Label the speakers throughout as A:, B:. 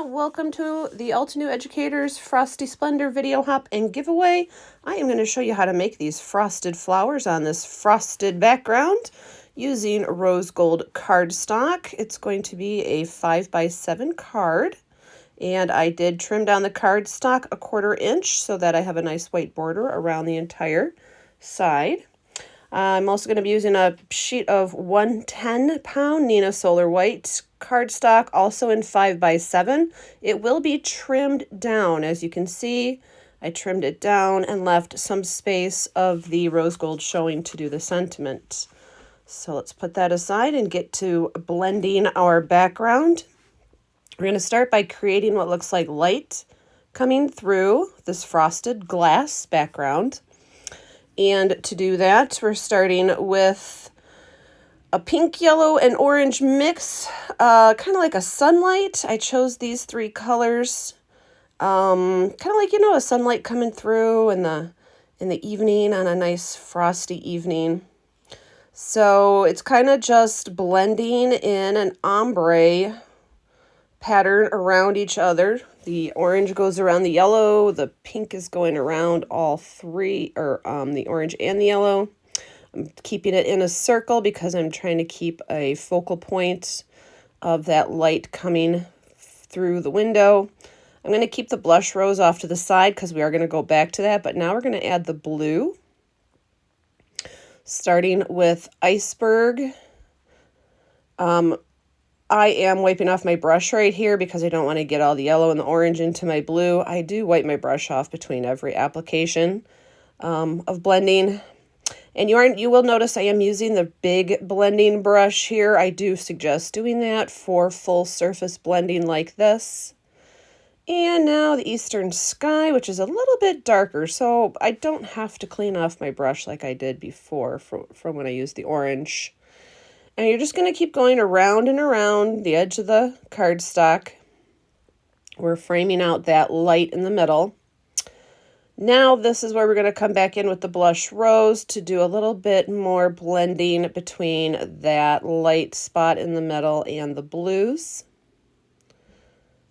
A: Welcome to the Altenew Educator's Frosty Splendor video hop and giveaway. I am going to show you how to make these frosted flowers on this frosted background using rose gold cardstock. It's going to be a 5x7 card, and I did trim down the cardstock 1/4 inch so that I have a nice white border around the entire side. I'm also going to be using a sheet of 110-pound Nina Solar White cardstock, also in 5x7. It will be trimmed down. As you can see, I trimmed it down and left some space of the rose gold showing to do the sentiment. So let's put that aside and get to blending our background. We're going to start by creating what looks like light coming through this frosted glass background. And to do that, we're starting with a pink, yellow, and orange mix, kind of like a sunlight. I chose these 3 colors, kind of like, a sunlight coming through in the evening on a nice frosty evening. So it's kind of just blending in an ombre pattern around each other. The orange goes around the yellow, the pink is going around all 3, or the orange and the yellow. I'm keeping it in a circle because I'm trying to keep a focal point of that light coming through the window. I'm going to keep the blush rose off to the side because we are going to go back to that, but now we're going to add the blue. Starting with Iceberg. I am wiping off my brush right here because I don't want to get all the yellow and the orange into my blue. I do wipe my brush off between every application of blending. And you will notice I am using the big blending brush here. I do suggest doing that for full surface blending like this. And now the Eastern Sky, which is a little bit darker, so I don't have to clean off my brush like I did before from when I used the orange. And you're just going to keep going around and around the edge of the cardstock. We're framing out that light in the middle. Now this is where we're going to come back in with the blush rose to do a little bit more blending between that light spot in the middle and the blues.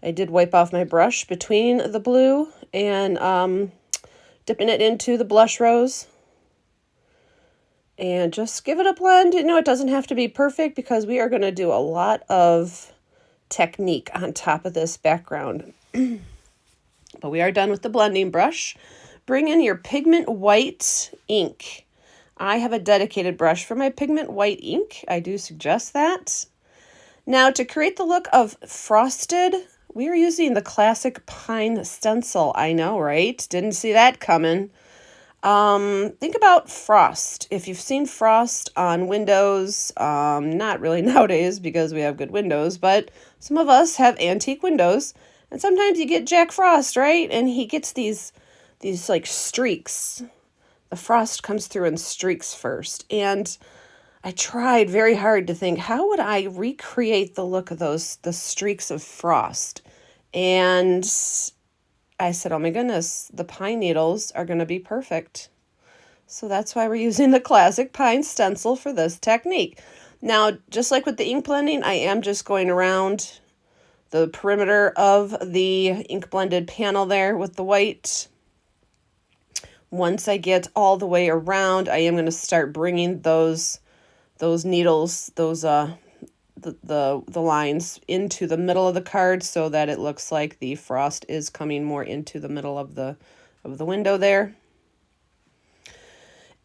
A: I did wipe off my brush between the blue and dipping it into the blush rose. And just give it a blend. It doesn't have to be perfect because we are going to do a lot of technique on top of this background. But we are done with the blending brush. Bring in your pigment white ink. I have a dedicated brush for my pigment white ink. I do suggest that. Now, to create the look of frosted, we are using the Classic Pine stencil. I know, right? Didn't see that coming. Think about frost. If you've seen frost on windows, not really nowadays because we have good windows, but some of us have antique windows, and sometimes you get Jack Frost, right? And he gets these like streaks. The frost comes through in streaks first. And I tried very hard to think, how would I recreate the look of the streaks of frost? And I said, oh my goodness, the pine needles are going to be perfect. So that's why we're using the Classic Pine stencil for this technique. Now, just like with the ink blending, I am just going around the perimeter of the ink blended panel there with the white. Once I get all the way around, I am going to start bringing those needles, the lines into the middle of the card so that it looks like the frost is coming more into the middle of the window there.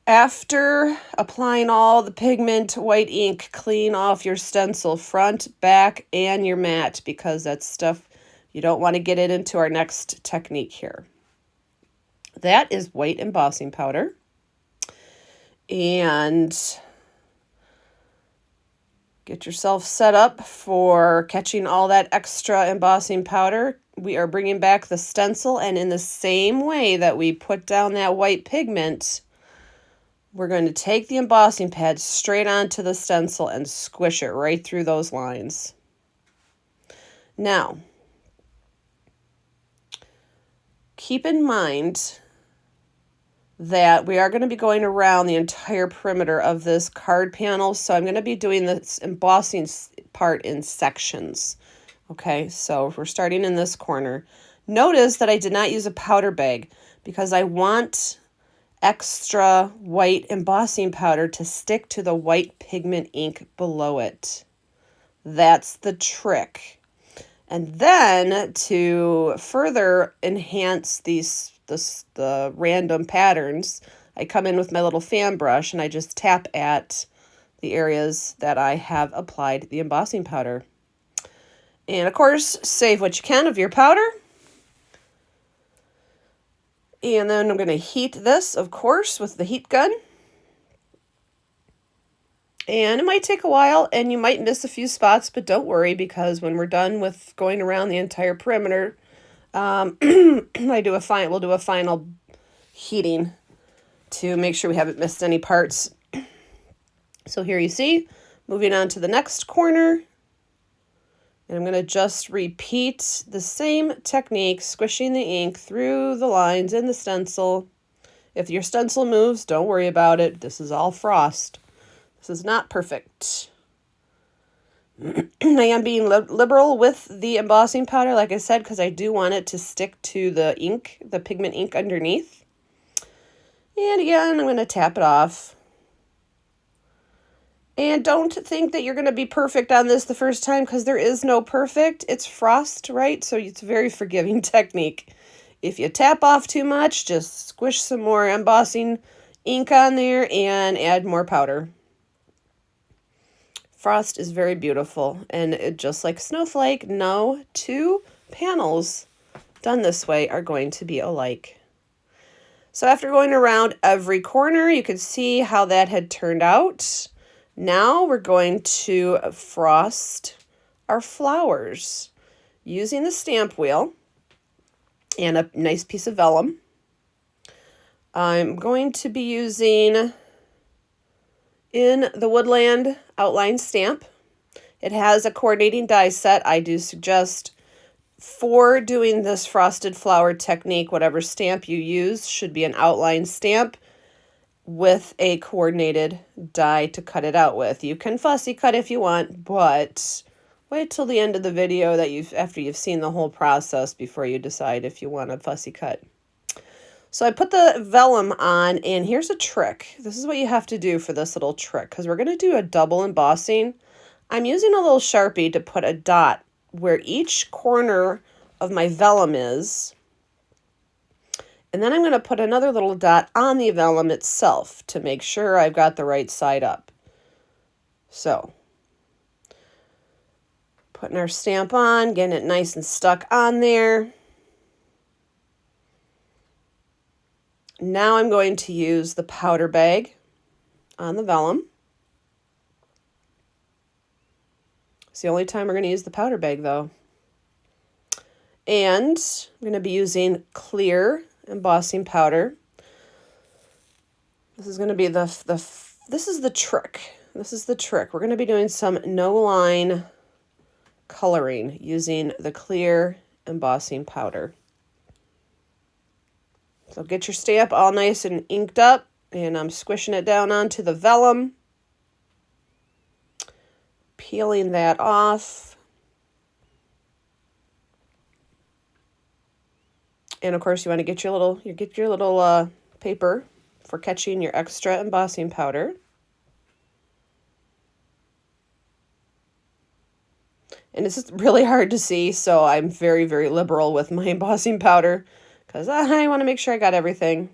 A: After applying all the pigment white ink, clean off your stencil front, back, and your mat because that's stuff you don't want to get it into our next technique here. That is white embossing powder. And get yourself set up for catching all that extra embossing powder. We are bringing back the stencil, and in the same way that we put down that white pigment, we're going to take the embossing pad straight onto the stencil and squish it right through those lines. Now, keep in mind that we are going to be going around the entire perimeter of this card panel, so I'm going to be doing this embossing part in sections. Okay, so we're starting in this corner. Notice that I did not use a powder bag because I want extra white embossing powder to stick to the white pigment ink below it. That's the trick. And then to further enhance the random patterns, I come in with my little fan brush and I just tap at the areas that I have applied the embossing powder. And of course, save what you can of your powder. And then I'm going to heat this, of course, with the heat gun. And it might take a while and you might miss a few spots, but don't worry, because when we're done with going around the entire perimeter, we'll do a final heating to make sure we haven't missed any parts. So here you see, moving on to the next corner. And I'm going to just repeat the same technique, squishing the ink through the lines in the stencil. If your stencil moves, don't worry about it. This is all frost. This is not perfect. I am being liberal with the embossing powder, like I said, because I do want it to stick to the ink, the pigment ink underneath. And again, I'm going to tap it off. And don't think that you're going to be perfect on this the first time, because there is no perfect. It's frost, right? So it's a very forgiving technique. If you tap off too much, just squish some more embossing ink on there and add more powder. Frost is very beautiful, and just like snowflake, no two panels done this way are going to be alike. So after going around every corner, you can see how that had turned out. Now we're going to frost our flowers using the stamp wheel and a nice piece of vellum. I'm going to be using In the Woodland outline stamp. It has a coordinating die set. I do suggest for doing this frosted flower technique, whatever stamp you use should be an outline stamp with a coordinated die to cut it out with. You can fussy cut if you want, but wait till the end of the video after you've seen the whole process before you decide if you want a fussy cut. So I put the vellum on, and here's a trick. This is what you have to do for this little trick, because we're going to do a double embossing. I'm using a little Sharpie to put a dot where each corner of my vellum is. And then I'm going to put another little dot on the vellum itself to make sure I've got the right side up. So, putting our stamp on, getting it nice and stuck on there. Now I'm going to use the powder bag on the vellum. It's the only time we're going to use the powder bag, though. And I'm going to be using clear embossing powder. This is going to be this is the trick. This is the trick. We're going to be doing some no line coloring using the clear embossing powder. So get your stamp all nice and inked up, and I'm squishing it down onto the vellum, peeling that off. And of course, you want to get your little paper for catching your extra embossing powder. And this is really hard to see, so I'm very, very liberal with my embossing powder because I want to make sure I got everything.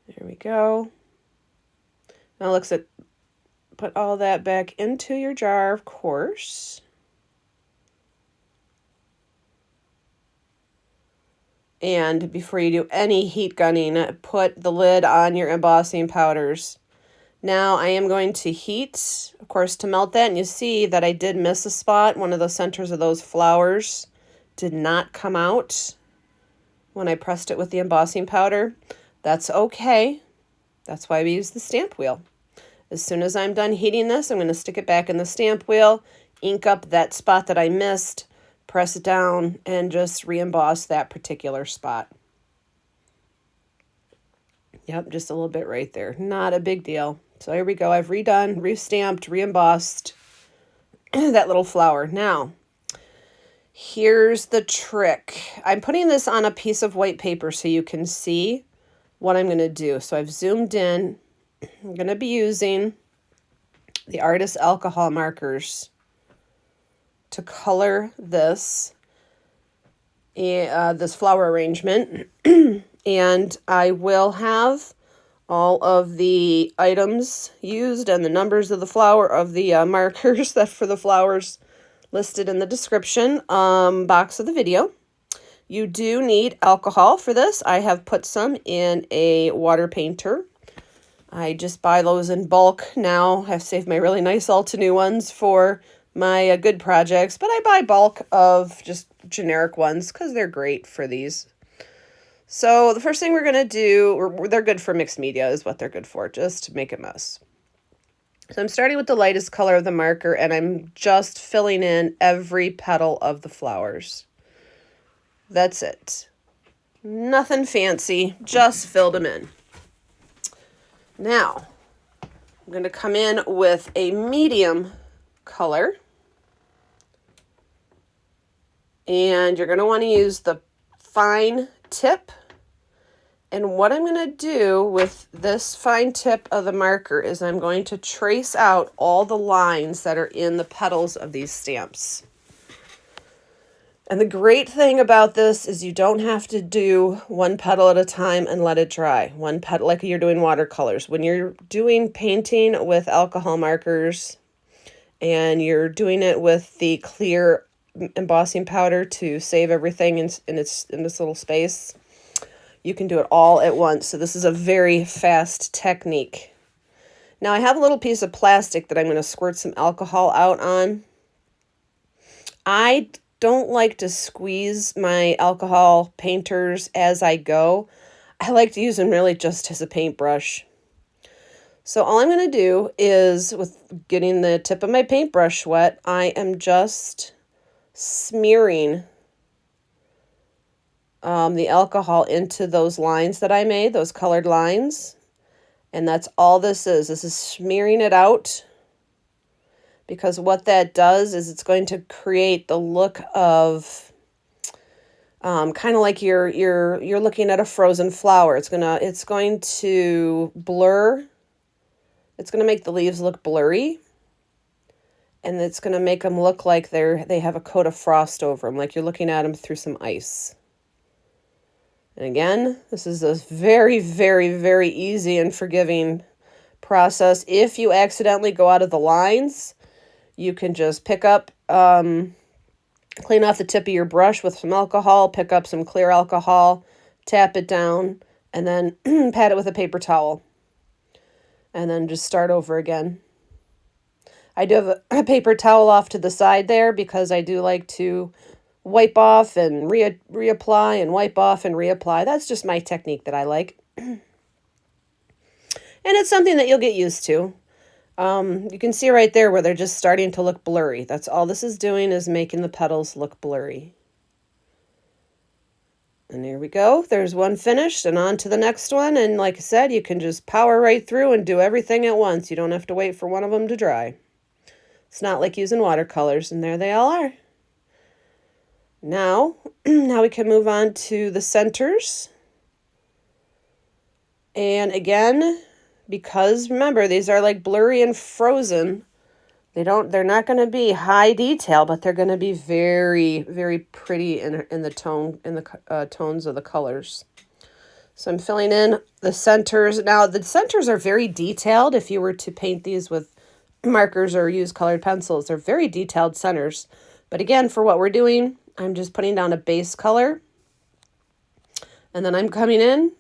A: There we go. Now put all that back into your jar, of course. And before you do any heat gunning, put the lid on your embossing powders. Now I am going to heat, of course, to melt that. And you see that I did miss a spot. One of the centers of those flowers did not come out when I pressed it with the embossing powder. That's okay. That's why we use the stamp wheel. As soon as I'm done heating this, I'm going to stick it back in the stamp wheel, ink up that spot that I missed, press it down, and just re-emboss that particular spot. Yep, just a little bit right there. Not a big deal. So here we go. I've redone, re-stamped, re-embossed that little flower. Now, here's the trick. I'm putting this on a piece of white paper so you can see what I'm going to do. So I've zoomed in. I'm going to be using the Artist alcohol markers to color this flower arrangement. And I will have all of the items used and the numbers of the markers that for the flowers listed in the description box of the video. You do need alcohol for this. I have put some in a water painter. I just buy those in bulk now. I've saved my really nice Altenew ones for my good projects, but I buy bulk of just generic ones because they're great for these. So the first thing we're going to do, they're good for mixed media is what they're good for, just to make a mess. So I'm starting with the lightest color of the marker, and I'm just filling in every petal of the flowers. That's it. Nothing fancy, just filled them in. Now, I'm going to come in with a medium color. And you're going to want to use the fine tip. And what I'm going to do with this fine tip of the marker is I'm going to trace out all the lines that are in the petals of these stamps. And the great thing about this is you don't have to do one petal at a time and let it dry. One petal, like you're doing watercolors. When you're doing painting with alcohol markers and you're doing it with the clear embossing powder to save everything in this little space, you can do it all at once. So this is a very fast technique. Now I have a little piece of plastic that I'm going to squirt some alcohol out on. I don't like to squeeze my alcohol painters as I go. I like to use them really just as a paintbrush. So all I'm going to do is, with getting the tip of my paintbrush wet, I am just smearing the alcohol into those lines that I made, those colored lines. And that's all this is. This is smearing it out, because what that does is it's going to create the look of kind of like you're looking at a frozen flower. It's going to blur. It's going to make the leaves look blurry, and it's going to make them look like they have a coat of frost over them, like you're looking at them through some ice. And again, this is a very, very, very easy and forgiving process. If you accidentally go out of the lines, you can just pick up, clean off the tip of your brush with some alcohol, pick up some clear alcohol, tap it down, and then pat it with a paper towel. And then just start over again. I do have a paper towel off to the side there because I do like to wipe off and reapply and wipe off and reapply. That's just my technique that I like. And it's something that you'll get used to. You can see right there where they're just starting to look blurry. That's all this is doing, is making the petals look blurry. And here we go. There's one finished, and on to the next one. And like I said, you can just power right through and do everything at once. You don't have to wait for one of them to dry. It's not like using watercolors, and there they all are. Now we can move on to the centers. And again, because remember, these are like blurry and frozen, they're not going to be high detail, but they're going to be very, very pretty in the tones of the colors. So I'm filling in the centers. Now the centers are very detailed. If you were to paint these with markers or use colored pencils, they're very detailed centers. But again, for what we're doing, I'm just putting down a base color, and then I'm coming in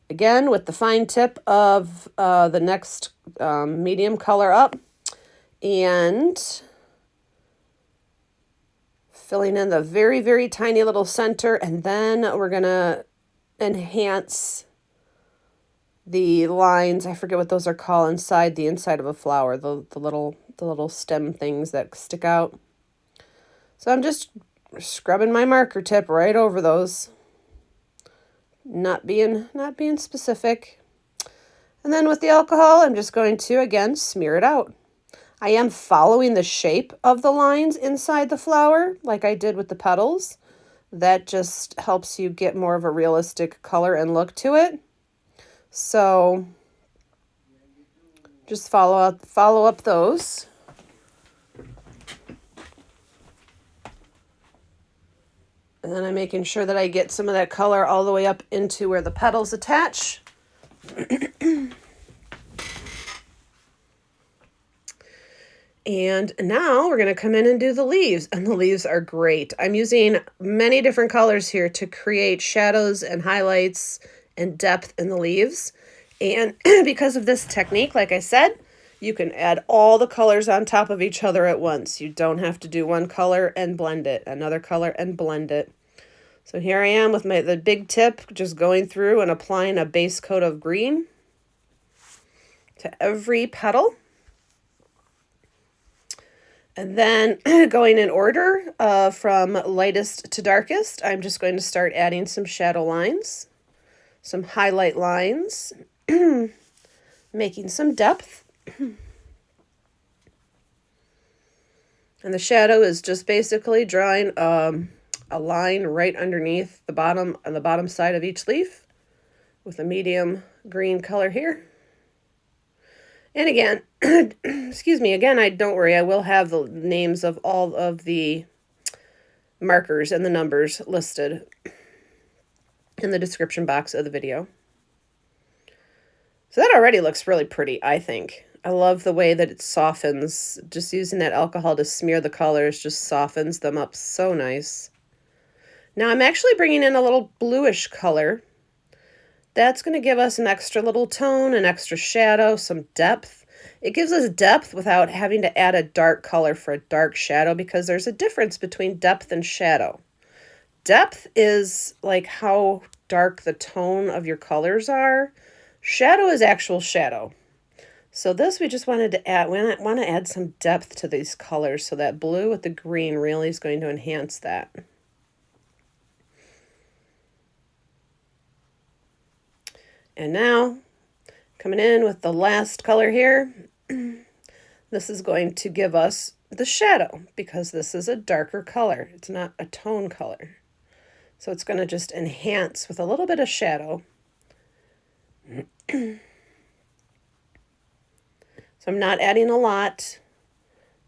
A: again with the fine tip of the next medium color up and filling in the very, very tiny little center, and then we're going to enhance the lines. I forget what those are called inside the inside of a flower, the little stem things that stick out. So I'm just scrubbing my marker tip right over those, not being specific. And then with the alcohol, I'm just going to, again, smear it out. I am following the shape of the lines inside the flower, like I did with the petals. That just helps you get more of a realistic color and look to it. So just follow up those. And then I'm making sure that I get some of that color all the way up into where the petals attach. And now we're going to come in and do the leaves. And the leaves are great. I'm using many different colors here to create shadows and highlights and depth in the leaves. And because of this technique, like I said, you can add all the colors on top of each other at once. You don't have to do one color and blend it, another color and blend it. So here I am with the big tip, just going through and applying a base coat of green to every petal. And then going in order from lightest to darkest, I'm just going to start adding some shadow lines, some highlight lines, making some depth. And the shadow is just basically drawing a line right underneath the bottom, on the bottom side of each leaf with a medium green color here. And again, excuse me, again, don't worry, I will have the names of all of the markers and the numbers listed in the description box of the video. So that already looks really pretty, I think. I love the way that it softens. Just using that alcohol to smear the colors just softens them up so nice. Now I'm actually bringing in a little bluish color. That's going to give us an extra little tone, an extra shadow, some depth. It gives us depth without having to add a dark color for a dark shadow, because there's a difference between depth and shadow. Depth is like how dark the tone of your colors are. Shadow is actual shadow. So this, we just wanted to add, we want to add some depth to these colors, so that blue with the green really is going to enhance that. And now, coming in with the last color here, this is going to give us the shadow, because this is a darker color. It's not a tone color. So it's going to just enhance with a little bit of shadow. So I'm not adding a lot,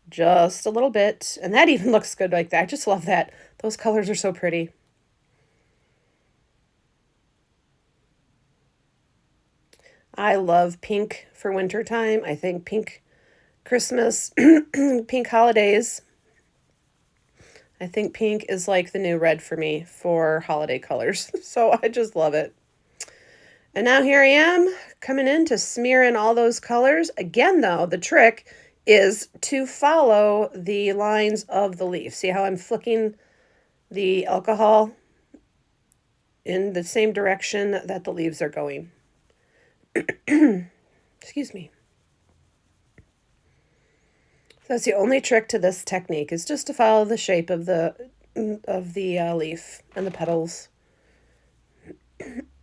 A: just a little bit. And that even looks good like that. I just love that. Those colors are so pretty. I love pink for wintertime. I think pink Christmas, pink holidays. I think pink is like the new red for me for holiday colors. So I just love it. And now here I am coming in to smear in all those colors. Again, though, the trick is to follow the lines of the leaf. See how I'm flicking the alcohol in the same direction that the leaves are going. Excuse me. So that's the only trick to this technique, is just to follow the shape of the leaf and the petals.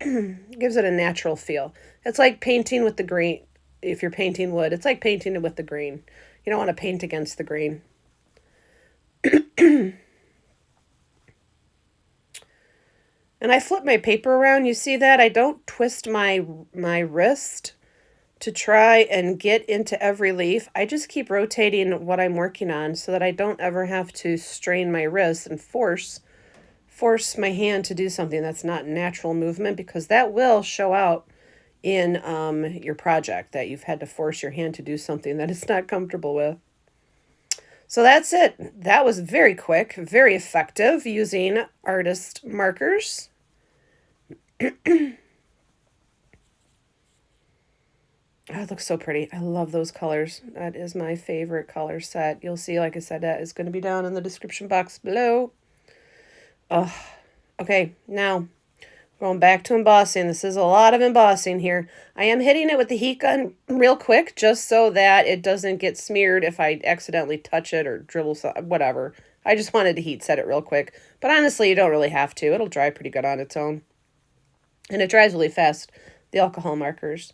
A: Gives it a natural feel. It's like painting with the green. If you're painting wood, it's like painting it with the green. You don't want to paint against the green. And I flip my paper around. You see that? I don't twist my wrist to try and get into every leaf. I just keep rotating what I'm working on so that I don't ever have to strain my wrist and force my hand to do something that's not natural movement, because that will show out in your project, that you've had to force your hand to do something that it's not comfortable with. So that's it. That was very quick, very effective, using artist markers. Oh, it looks so pretty. I love those colors. That is my favorite color set. You'll see, like I said, that is going to be down in the description box below. Oh, okay, now going back to embossing. This is a lot of embossing here. I am hitting it with the heat gun real quick, just so that it doesn't get smeared if I accidentally touch it or dribble, whatever. I just wanted to heat set it real quick. But honestly, you don't really have to. It'll dry pretty good on its own. And it dries really fast, the alcohol markers.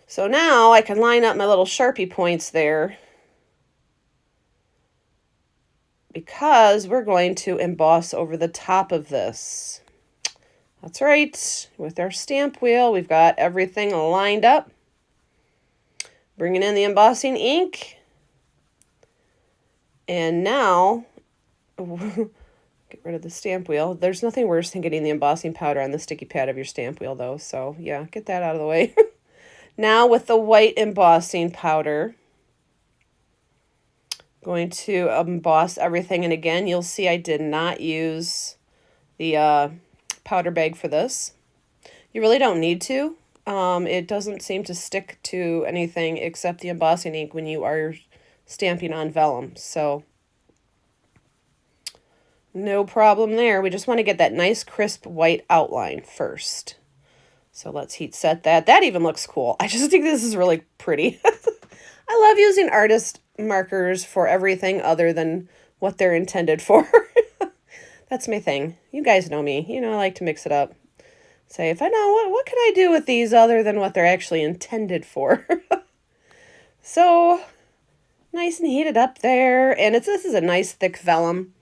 A: So now I can line up my little Sharpie points there because we're going to emboss over the top of this. That's right. With our stamp wheel, we've got everything lined up. Bringing in the embossing ink. And now, get rid of the stamp wheel. There's nothing worse than getting the embossing powder on the sticky pad of your stamp wheel, though. So, yeah, get that out of the way. Now, with the white embossing powder, going to emboss everything. And again, you'll see I did not use the powder bag for this. You really don't need to. It doesn't seem to stick to anything except the embossing ink when you are stamping on vellum. So no problem there. We just want to get that nice crisp white outline first. So let's heat set that. That even looks cool. I just think this is really pretty. I love using artist markers for everything other than what they're intended for. That's my thing. You guys know me. You know, I like to mix it up. Say, if I know, what can I do with these other than what they're actually intended for? So, nice and heated up there. And this is a nice thick vellum.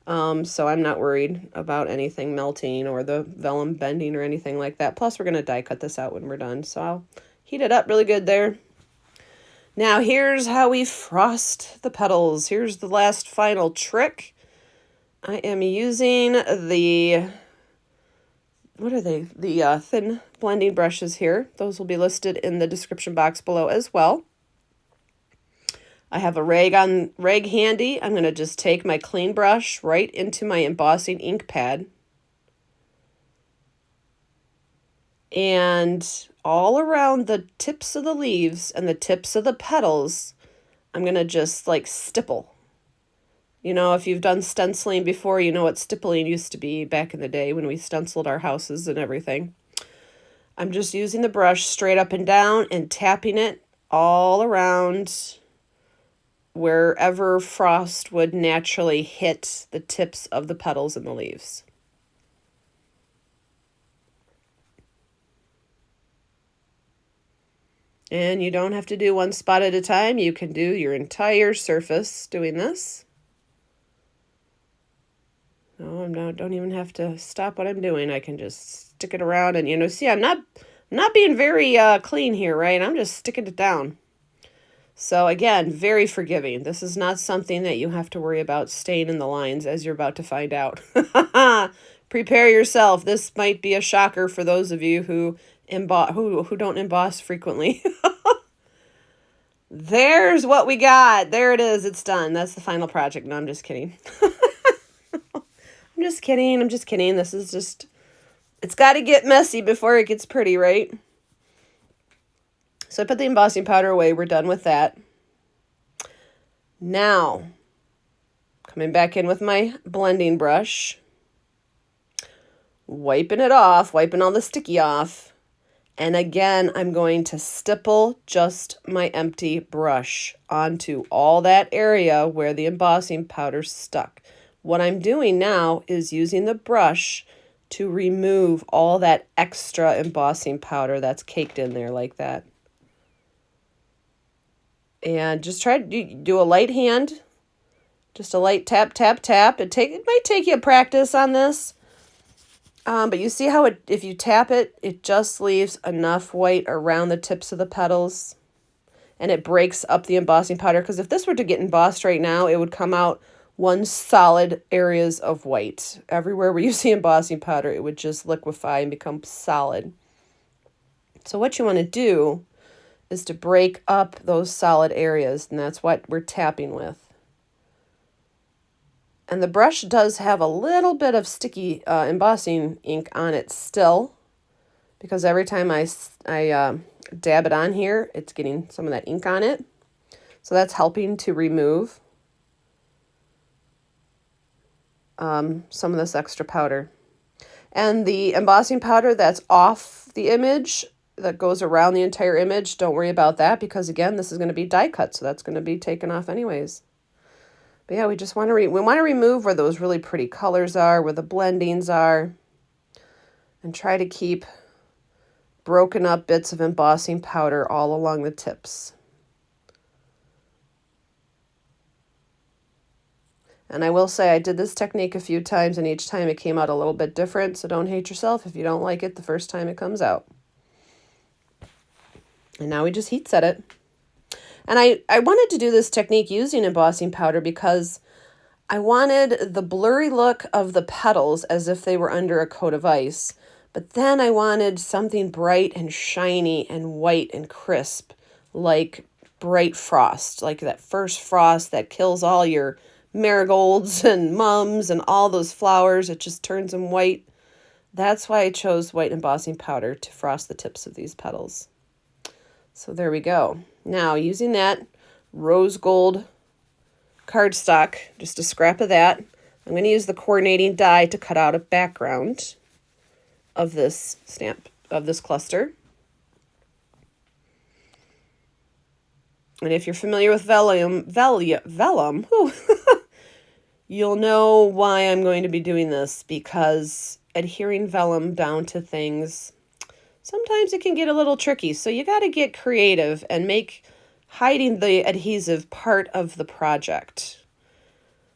A: So I'm not worried about anything melting or the vellum bending or anything like that. Plus, we're going to die cut this out when we're done. So I'll heat it up really good there. Now, here's how we frost the petals. Here's the last final trick. I am using the... what are they? The thin blending brushes here. Those will be listed in the description box below as well. I have a rag handy. I'm going to just take my clean brush right into my embossing ink pad. And all around the tips of the leaves and the tips of the petals, I'm going to just like stipple. You know, if you've done stenciling before, you know what stippling used to be back in the day when we stenciled our houses and everything. I'm just using the brush straight up and down and tapping it all around wherever frost would naturally hit the tips of the petals and the leaves. And you don't have to do one spot at a time. You can do your entire surface doing this. No, don't even have to stop what I'm doing. I can just stick it around and, you know, see, I'm not being very clean here, right? I'm just sticking it down. So again, very forgiving. This is not something that you have to worry about staying in the lines, as you're about to find out. Prepare yourself. This might be a shocker for those of you who don't emboss frequently. There's what we got. There it is. It's done. That's the final project. No, I'm just kidding. I'm just kidding. I'm just kidding. This is just, it's got to get messy before it gets pretty, right? So I put the embossing powder away. We're done with that. Now, coming back in with my blending brush, wiping it off, wiping all the sticky off. And again, I'm going to stipple just my empty brush onto all that area where the embossing powder stuck. What I'm doing now is using the brush to remove all that extra embossing powder that's caked in there like that. And just try to do a light hand, just a light tap, tap, tap. It might take you a practice on this. But you see how if you tap it, it just leaves enough white around the tips of the petals. And it breaks up the embossing powder. Because if this were to get embossed right now, it would come out one solid areas of white. Everywhere where you see embossing powder, it would just liquefy and become solid. So what you want to do is to break up those solid areas. And that's what we're tapping with. And the brush does have a little bit of sticky embossing ink on it still, because every time I dab it on here, it's getting some of that ink on it. So that's helping to remove some of this extra powder. And the embossing powder that's off the image, that goes around the entire image, don't worry about that, because again, this is going to be die cut, so that's going to be taken off anyways. But yeah, we just want to remove where those really pretty colors are, where the blendings are, and try to keep broken up bits of embossing powder all along the tips. And I will say I did this technique a few times, and each time it came out a little bit different, so don't hate yourself if you don't like it the first time it comes out. And now we just heat set it. And I wanted to do this technique using embossing powder because I wanted the blurry look of the petals as if they were under a coat of ice. But then I wanted something bright and shiny and white and crisp, like bright frost, like that first frost that kills all your marigolds and mums and all those flowers. It just turns them white. That's why I chose white embossing powder to frost the tips of these petals. So there we go. Now, using that rose gold cardstock, just a scrap of that, I'm going to use the coordinating die to cut out a background of this stamp, of this cluster. And if you're familiar with vellum, you'll know why I'm going to be doing this, because adhering vellum down to things, sometimes it can get a little tricky. So you got to get creative and make hiding the adhesive part of the project.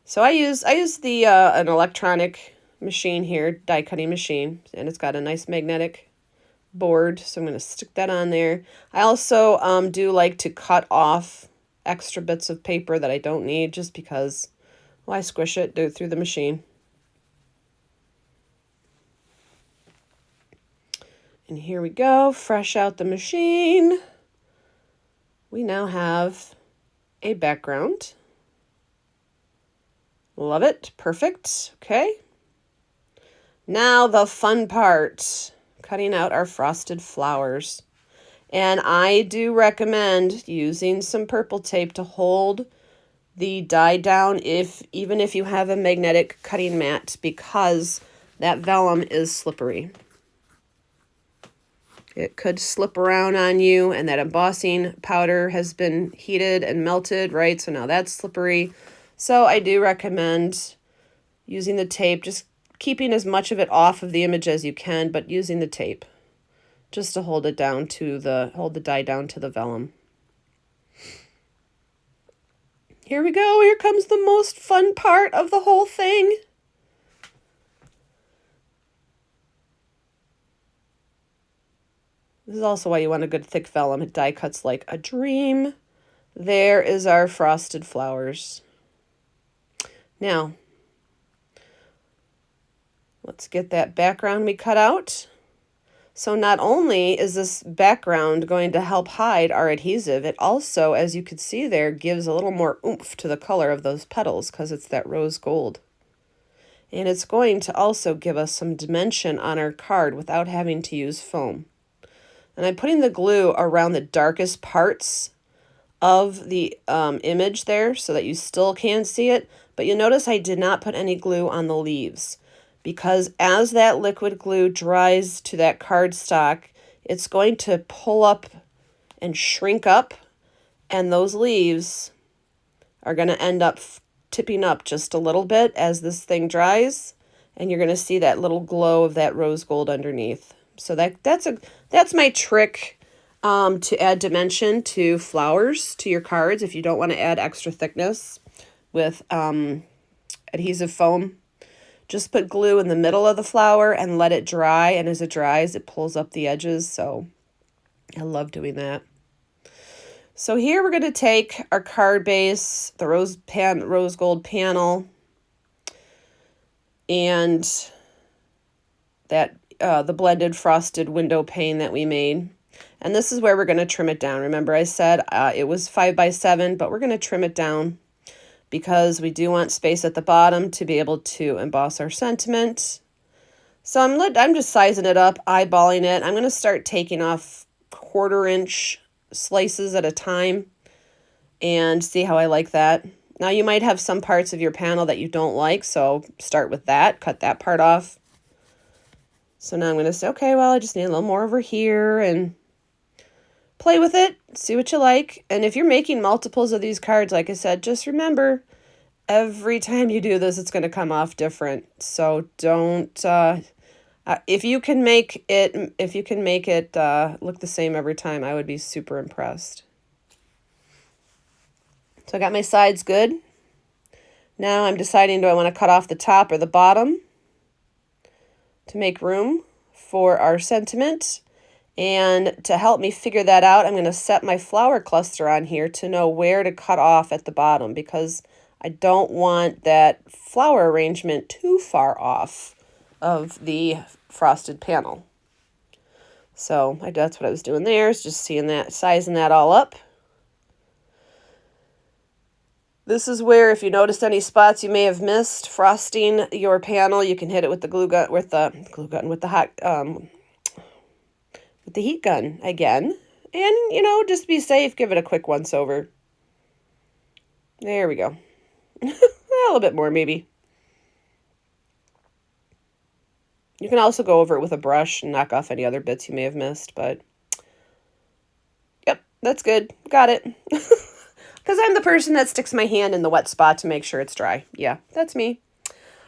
A: So I use the an electronic machine here, die cutting machine, and it's got a nice magnetic board, so I'm going to stick that on there. I also do like to cut off extra bits of paper that I don't need, just because, well, I squish it, do it through the machine. And here we go, fresh out the machine. We now have a background. Love it, perfect, okay. Now the fun part, cutting out our frosted flowers. And I do recommend using some purple tape to hold the die down, even if you have a magnetic cutting mat, because that vellum is slippery. It could slip around on you, and that embossing powder has been heated and melted, right? So now that's slippery. So I do recommend using the tape, just keeping as much of it off of the image as you can, but using the tape just to hold it down to hold the die down to the vellum. Here we go. Here comes the most fun part of the whole thing. This is also why you want a good thick vellum. It die cuts like a dream. There is our frosted flowers. Now, let's get that background we cut out. So not only is this background going to help hide our adhesive, it also, as you can see there, gives a little more oomph to the color of those petals because it's that rose gold. And it's going to also give us some dimension on our card without having to use foam. And I'm putting the glue around the darkest parts of the image there so that you still can see it. But you'll notice I did not put any glue on the leaves, because as that liquid glue dries to that cardstock, it's going to pull up and shrink up, and those leaves are going to end up tipping up just a little bit as this thing dries, and you're going to see that little glow of that rose gold underneath. So that's my trick to add dimension to flowers, to your cards, if you don't want to add extra thickness with adhesive foam. Just put glue in the middle of the flower and let it dry, and as it dries, it pulls up the edges. So I love doing that. So here we're going to take our card base, the rose gold panel, and that the blended frosted window pane that we made. And this is where we're going to trim it down. Remember I said it was 5 by 7, but we're going to trim it down because we do want space at the bottom to be able to emboss our sentiment. So I'm just sizing it up, eyeballing it. I'm going to start taking off 1/4 inch slices at a time and see how I like that. Now you might have some parts of your panel that you don't like, so start with that, cut that part off. So now I'm going to say, okay, well, I just need a little more over here, and play with it, see what you like. And if you're making multiples of these cards, like I said, just remember, every time you do this, it's going to come off different. So don't, If you can make it, look the same every time, I would be super impressed. So I got my sides good. Now I'm deciding, do I want to cut off the top or the bottom to make room for our sentiment? And to help me figure that out, I'm going to set my flower cluster on here to know where to cut off at the bottom, because I don't want that flower arrangement too far off of the frosted panel. So that's what I was doing there, is just seeing that, sizing that all up. This is where, if you noticed any spots you may have missed frosting your panel, you can hit it with the glue gun, with the heat gun again. And, you know, just be safe, give it a quick once over. There we go. A little bit more, maybe. You can also go over it with a brush and knock off any other bits you may have missed, but yep, that's good. Got it. Because I'm the person that sticks my hand in the wet spot to make sure it's dry. Yeah, that's me.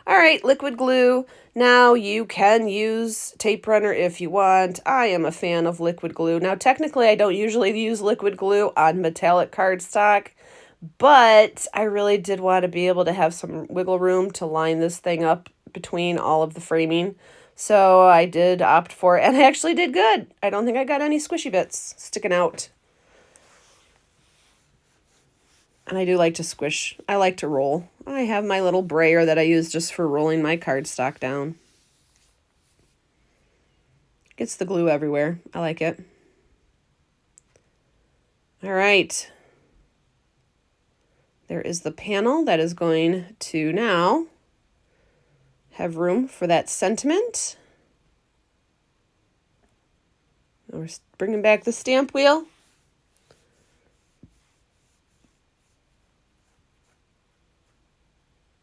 A: All right, liquid glue. Now you can use tape runner if you want. I am a fan of liquid glue. Now, technically, I don't usually use liquid glue on metallic cardstock, but I really did want to be able to have some wiggle room to line this thing up between all of the framing. So I did opt for it, and I actually did good. I don't think I got any squishy bits sticking out. And I do like to squish. I like to roll. I have my little brayer that I use just for rolling my cardstock down. Gets the glue everywhere. I like it. All right. There is the panel that is going to now have room for that sentiment. We're bringing back the stamp wheel.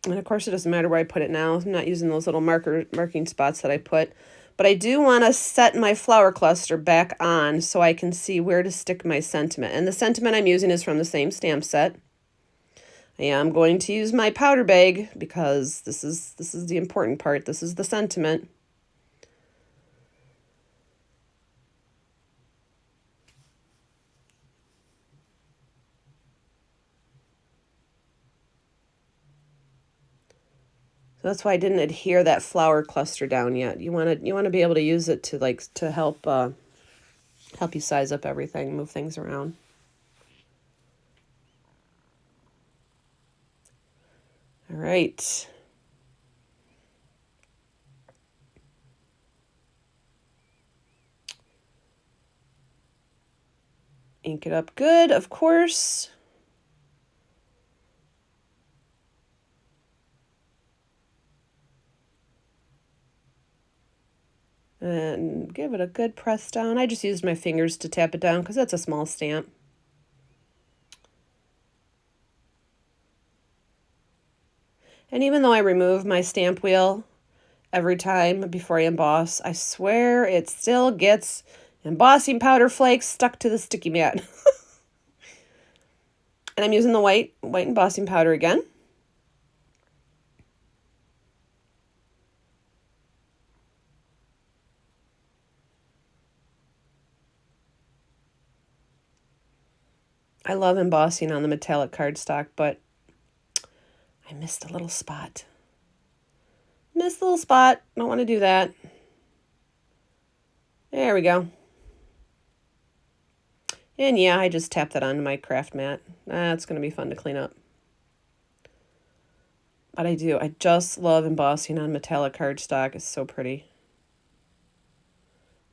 A: And of course, it doesn't matter where I put it now. I'm not using those little marking spots that I put. But I do want to set my flower cluster back on so I can see where to stick my sentiment. And the sentiment I'm using is from the same stamp set. I am going to use my powder bag because this is the important part. This is the sentiment. So that's why I didn't adhere that flower cluster down yet. You want to be able to use it to help you size up everything, move things around. All right. Ink it up good, of course. And give it a good press down. I just used my fingers to tap it down because that's a small stamp. And even though I remove my stamp wheel every time before I emboss, I swear it still gets embossing powder flakes stuck to the sticky mat. And I'm using the white embossing powder again. I love embossing on the metallic cardstock, but I missed a little spot. Missed a little spot. Don't want to do that. There we go. And yeah, I just tapped that onto my craft mat. That's going to be fun to clean up. But I just love embossing on metallic cardstock. It's so pretty.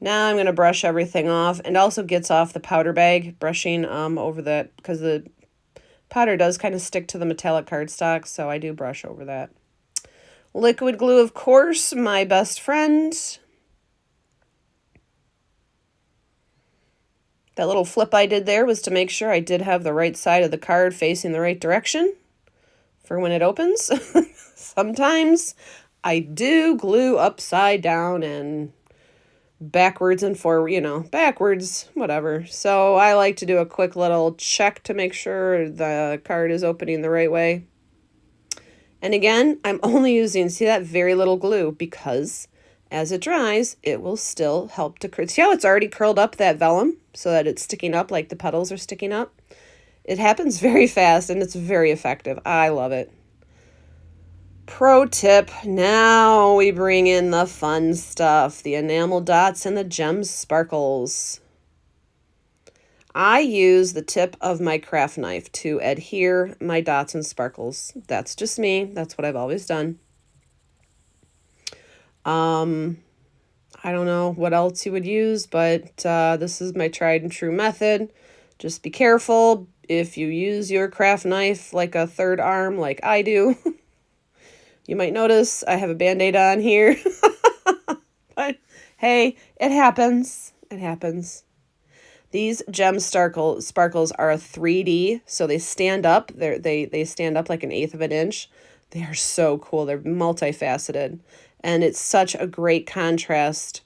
A: Now I'm going to brush everything off, and also gets off the powder bag, brushing over that, because the powder does kind of stick to the metallic cardstock, so I do brush over that. Liquid glue, of course, my best friend. That little flip I did there was to make sure I did have the right side of the card facing the right direction for when it opens. Sometimes I do glue upside down and backwards and forward, backwards, whatever. So I like to do a quick little check to make sure the card is opening the right way. And again, I'm only using, see that very little glue, because As it dries, it will still help to, see how it's already curled up, that vellum, so that it's sticking up like the petals are sticking up? It happens very fast and it's very effective. I love it. Pro tip, now we bring in the fun stuff, the enamel dots and the gem sparkles. I use the tip of my craft knife to adhere my dots and sparkles. That's just me. That's what I've always done. I don't know what else you would use, but this is my tried and true method. Just be careful if you use your craft knife like a third arm like I do. You might notice I have a Band-Aid on here. But hey, it happens. It happens. These gem sparkles are 3D, so they stand up. They stand up like 1/8 of an inch. They are so cool. They're multifaceted. And it's such a great contrast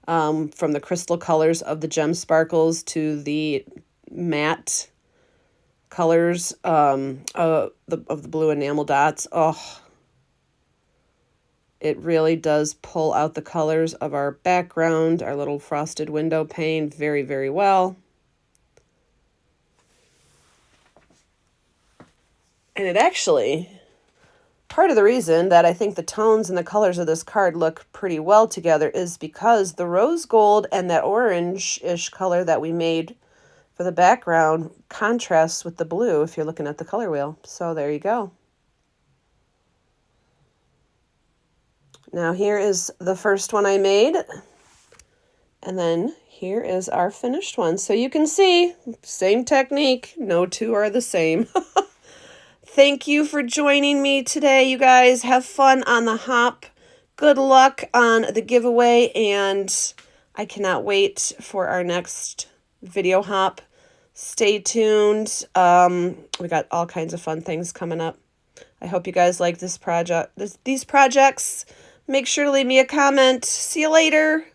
A: from the crystal colors of the gem sparkles to the matte colors of the blue enamel dots. Oh, it really does pull out the colors of our background, our little frosted window pane very, very well. And it actually, part of the reason that I think the tones and the colors of this card look pretty well together is because the rose gold and that orange-ish color that we made for the background contrasts with the blue if you're looking at the color wheel. So there you go. Now here is the first one I made, and then here is our finished one. So you can see, same technique, no two are the same. Thank you for joining me today, you guys. Have fun on the hop. Good luck on the giveaway, and I cannot wait for our next video hop. Stay tuned. We got all kinds of fun things coming up. I hope you guys like this project, these projects. Make sure to leave me a comment. See you later.